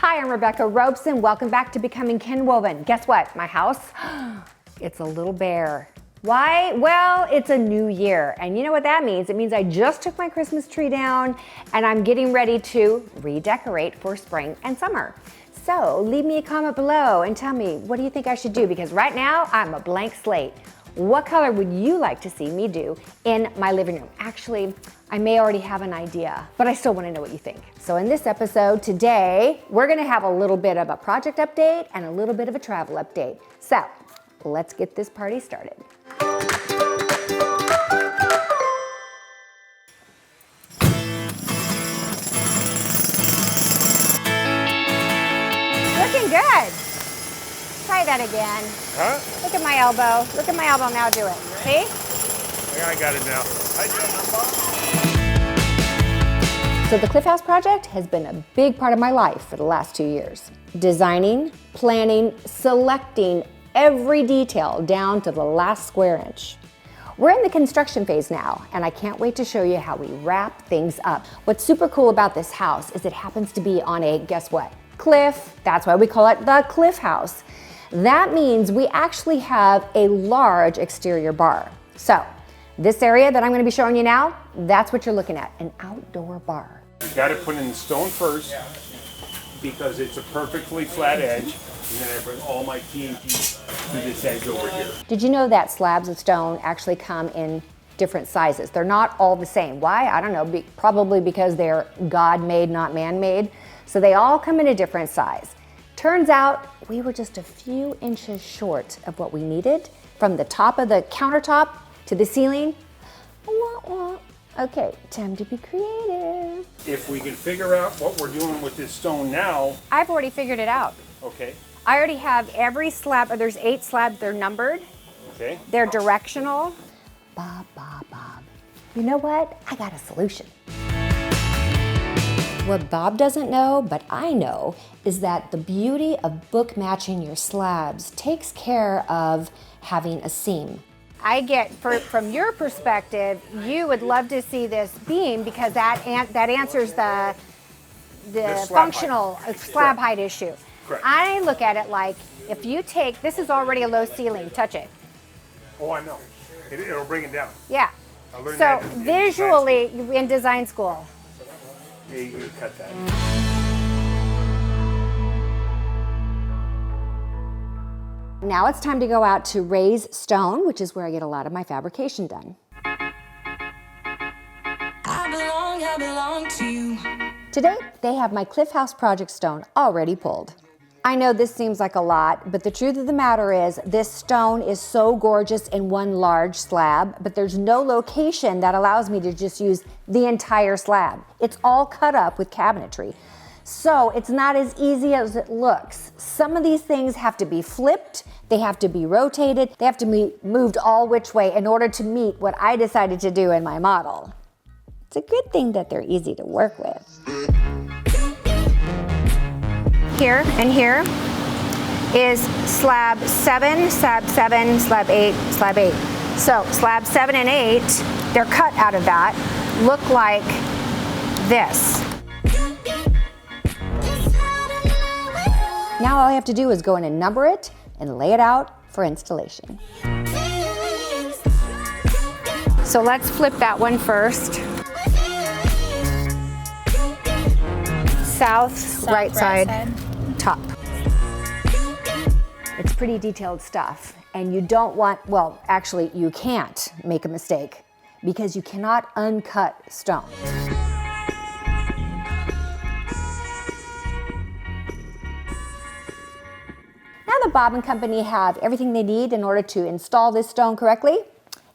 Hi, I'm Rebecca Robeson. Welcome back to Becoming Kinwoven. Guess what? My house, it's a little bare. Why? Well, it's a new year. And you know what that means? It means I just took my Christmas tree down and I'm getting ready to redecorate for spring and summer. So leave me a comment below and tell me, what do you think I should do? Because right now I'm a blank slate. What color would you like to see me do in my living room? Actually, I may already have an idea, but I still want to know what you think. So in this episode today, we're going to have a little bit of a project update and a little bit of a travel update. So let's get this party started. Looking good. Try that again. Huh? Look at my elbow. Look at my elbow now. Do it. See? Yeah, I got it now. So the Cliff House project has been a big part of my life for the last 2 years. Designing, planning, selecting every detail down to the last square inch. We're in the construction phase now, and I can't wait to show you how we wrap things up. What's super cool about this house is it happens to be on a, guess what? Cliff. That's why we call it the Cliff House. That means we actually have a large exterior bar. So this area that I'm going to be showing you now, that's what you're looking at, an outdoor bar. You got to put in the stone first because it's a perfectly flat edge, and then I bring all my TNT to this edge over here. Did you know that slabs of stone actually come in different sizes? They're not all the same. Why? I don't know. Probably because they're God-made, not man-made. So they all come in a different size. Turns out we were just a few inches short of what we needed from the top of the countertop to the ceiling. Wah, wah. Okay, time to be creative. If we can figure out what we're doing with this stone now. I've already figured it out. Okay. I already have every slab, there's 8 slabs, they're numbered. Okay. They're directional. Bob. You know what? I got a solution. What Bob doesn't know, but I know, is that the beauty of book matching your slabs takes care of having a seam. I get, from your perspective, you would love to see this beam because that answers the functional slab height issue. Correct. I look at it like, if you take, this is already a low ceiling, touch it. Oh, I know. It'll bring it down. Yeah. I learned So that in visually, in design school. Yeah, you can cut that. Now it's time to go out to raise stone, which is where I get a lot of my fabrication done. I belong to you. Today, they have my Cliff House project stone already pulled. I know this seems like a lot, but the truth of the matter is this stone is so gorgeous in one large slab, but there's no location that allows me to just use the entire slab. It's all cut up with cabinetry. So it's not as easy as it looks. Some of these things have to be flipped, they have to be rotated, they have to be moved all which way in order to meet what I decided to do in my model. It's a good thing that they're easy to work with. Here and here is slab 7, slab 7, slab 8, slab 8. So slab 7 and 8, they're cut out of that, look like this. Now all I have to do is go in and number it and lay it out for installation. So let's flip that one first. South, right side, top. It's pretty detailed stuff, and you don't want, well, actually you can't make a mistake because you cannot uncut stone. Now that Bob and company have everything they need in order to install this stone correctly,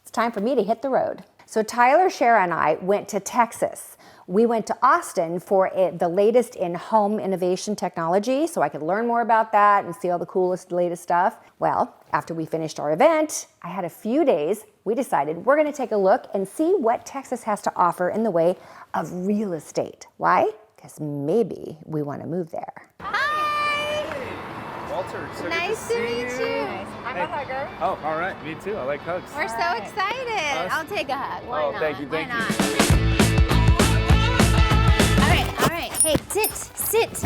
it's time for me to hit the road. So Tyler, Shara, and I went to Texas. We went to Austin for the latest in home innovation technology, so I could learn more about that and see all the coolest, latest stuff. Well, after we finished our event, I had a few days. We decided we're gonna take a look and see what Texas has to offer in the way of real estate. Why? Because maybe we wanna move there. Walter, so Nice to meet you. I'm a hugger. Oh, all right. Me too. I like hugs. We're so excited. I'll take a hug. Why Oh, not? thank you, Why thank you. not? All right. Hey, sit.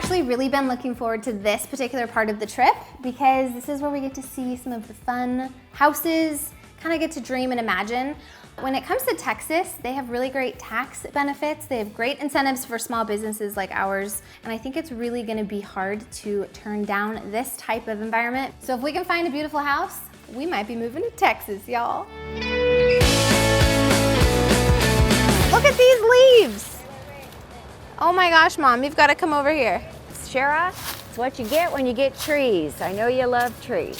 actually really been looking forward to this particular part of the trip because this is where we get to see some of the fun houses, kind of get to dream and imagine. When it comes to Texas, they have really great tax benefits. They have great incentives for small businesses like ours. And I think it's really gonna be hard to turn down this type of environment. So if we can find a beautiful house, we might be moving to Texas, y'all. Look at these leaves. Oh my gosh, Mom, you've got to come over here. Shara, it's what you get when you get trees. I know you love trees.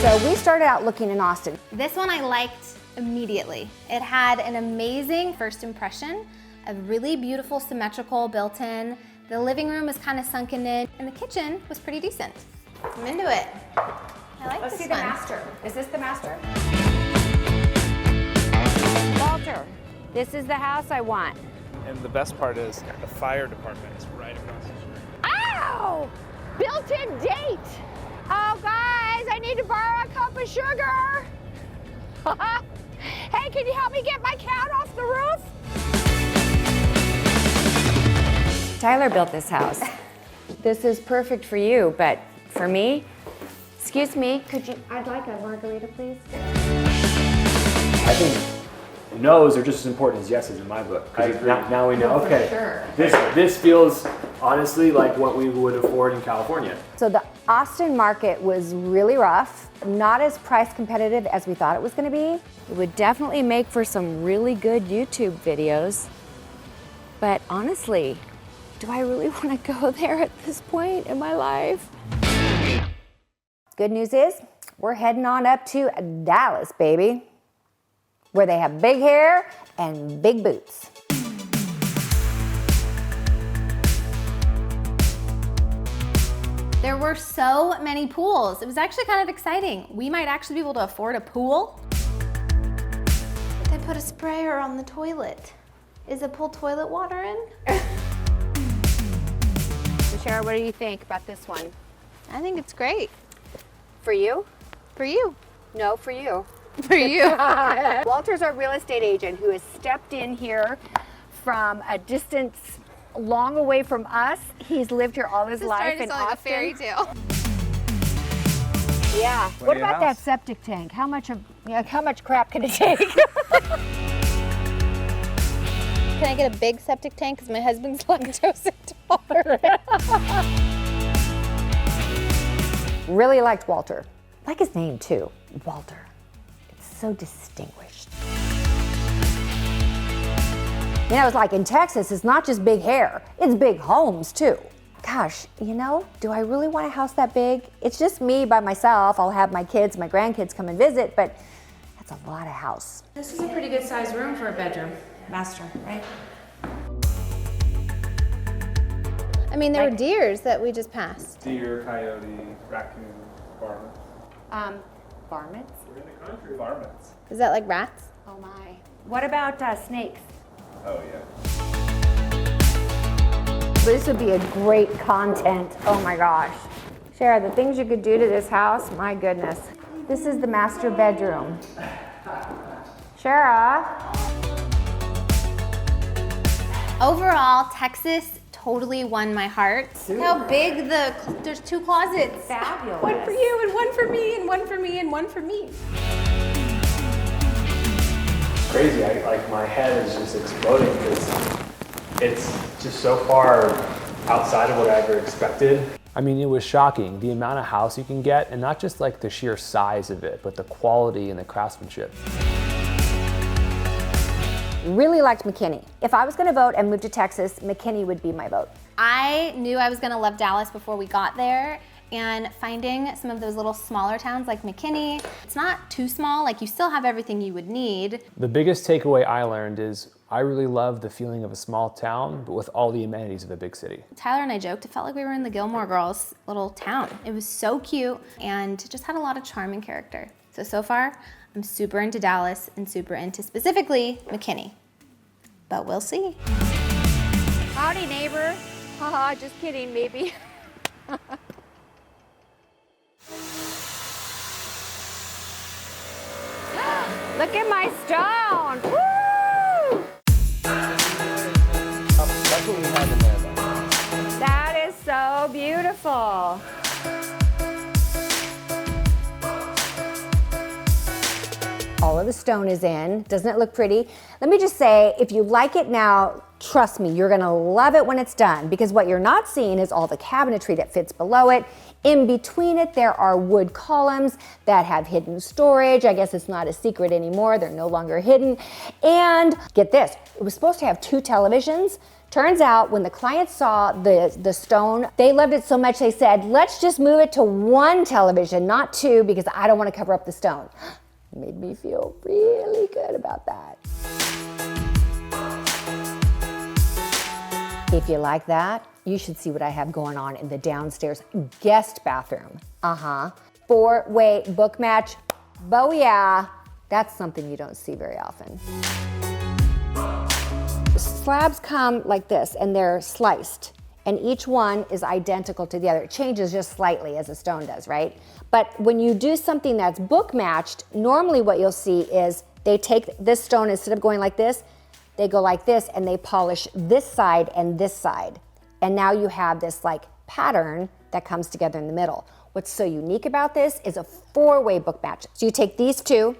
So we started out looking in Austin. This one I liked immediately. It had an amazing first impression, a really beautiful symmetrical built-in. The living room was kind of sunken in, and the kitchen was pretty decent. I'm into it. I like Let's this see the one. master. Is this the master? Walter, this is the house I want. And the best part is the fire department is right across the street. Ow! Built-in date. Oh, guys, I need to borrow a cup of sugar. Hey, can you help me get my cat off the roof? Tyler built this house. This is perfect for you, but for me, excuse me, I'd like a margarita, please. I think no's are just as important as yeses in my book. I agree. Now we know. Okay. sure. This feels honestly like what we would afford in California. So the Austin market was really rough, not as price competitive as we thought it was gonna be. It would definitely make for some really good YouTube videos. But honestly, do I really wanna go there at this point in my life? Good news is, we're heading on up to Dallas, baby, where they have big hair and big boots. There were so many pools. It was actually kind of exciting. We might actually be able to afford a pool. They put a sprayer on the toilet. Is it pull toilet water in? So Shara, what do you think about this one? I think it's great. For you? For you. No, for you. For you. Walter's our real estate agent who has stepped in here from a distance long away from us. He's lived here all his life in Austin. A fairy tale. Yeah. Plenty What of about that house. septic tank? How much crap can it take? Can I get a big septic tank? Because my husband's lactose intolerant. Really liked Walter. Like his name too, Walter. It's so distinguished. You know, it's like in Texas, it's not just big hair, it's big homes too. Gosh, you know, do I really want a house that big? It's just me by myself. I'll have my kids, my grandkids come and visit, but that's a lot of house. This is a pretty good sized room for a bedroom. Master, right? I mean, there were deers that we just passed. Deer, coyote, raccoon, varmints. Varmints? We're in the country. Varmints. Is that like rats? Oh my. What about snakes? Oh yeah. This would be a great content. Oh my gosh. Shara, the things you could do to this house, my goodness. This is the master bedroom. Shara. Overall, Texas totally won my heart. Look how big there's two closets. Fabulous. One for you and one for me and one for me and one for me. Crazy. Like my head is just exploding because it's just so far outside of what I ever expected. I mean, it was shocking the amount of house you can get, and not just like the sheer size of it, but the quality and the craftsmanship. Really liked McKinney. If I was gonna vote and move to Texas, McKinney would be my vote. I knew I was gonna love Dallas before we got there, and finding some of those little smaller towns like McKinney, it's not too small, like you still have everything you would need. The biggest takeaway I learned is I really love the feeling of a small town, but with all the amenities of a big city. Tyler and I joked, it felt like we were in the Gilmore Girls little town. It was so cute and just had a lot of charm and character. So far, I'm super into Dallas and super into specifically McKinney, but we'll see. Howdy, neighbor. Haha, just kidding, maybe. Look at my stone. Woo! beautiful. All of the stone is in. Doesn't it look pretty? Let me just say, if you like it now, trust me, you're gonna love it when it's done, because what you're not seeing is all the cabinetry that fits below it. In between it, there are wood columns that have hidden storage. I guess it's not a secret anymore. They're no longer hidden. And get this, it was supposed to have 2 televisions. Turns out when the clients saw the stone, they loved it so much they said, let's just move it to 1 television, not 2, because I don't want to cover up the stone. It made me feel really good about that. If you like that, you should see what I have going on in the downstairs guest bathroom. 4-way book match. Bo yeah, that's something you don't see very often. The slabs come like this, and they're sliced, and each one is identical to the other. It changes just slightly as a stone does, right? But when you do something that's book matched, normally what you'll see is they take this stone, instead of going like this, they go like this, and they polish this side and this side. And now you have this like pattern that comes together in the middle. What's so unique about this is a 4-way book match. So you take these 2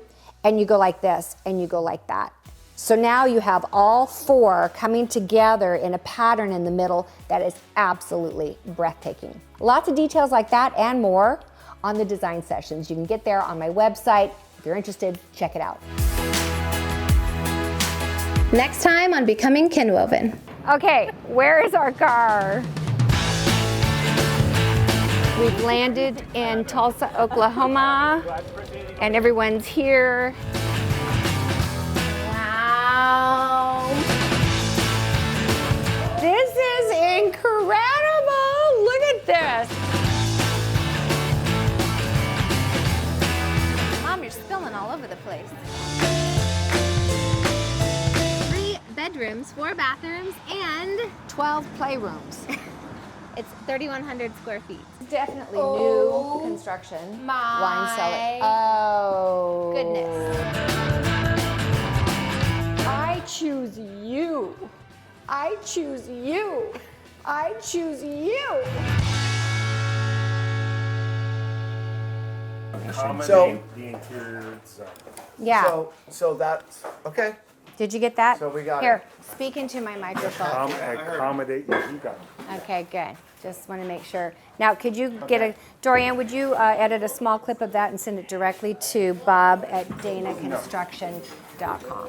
and you go like this and you go like that. So now you have all 4 coming together in a pattern in the middle that is absolutely breathtaking. Lots of details like that and more on the design sessions. You can get there on my website. If you're interested, check it out. Next time on Becoming Kinwoven. Okay, where is our car? We've landed in Tulsa, Oklahoma, and everyone's here. Wow. This is incredible. Look at this. Mom, you're spilling all over the place. 3 bedrooms, 4 bathrooms, and 12 playrooms. it's 3,100 square feet. Definitely new construction. My Wine cellar. Oh. goodness. I choose you. I choose you. I choose you. Accommodate the interior design. Yeah. So that's okay. Did you get that? So we got Here, speak into my microphone. Accommodate, you got it. Okay, good. Just want to make sure. Now, could you get a, Dorianne, would you edit a small clip of that and send it directly to Bob at danaconstruction.com?